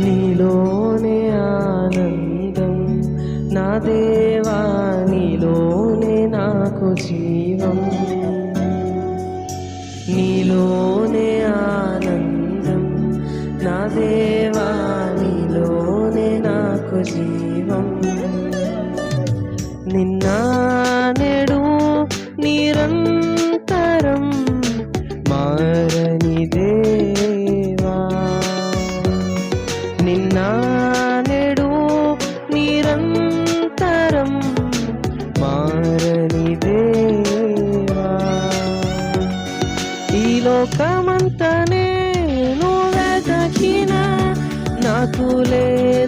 నీలోనే ఆనందం నా దేవా, నీలోనే నాకు జీవం. నీలోనే ఆనందం నా దేవా, నీలోనే నాకు జీవం. నిన్న నేడు నిరంతరం మారని దేవా, నిన్న నేడు నిరంతరం మారని దేవా. ఈ లోకమంతా నేను వెతకినా నాకు లేదు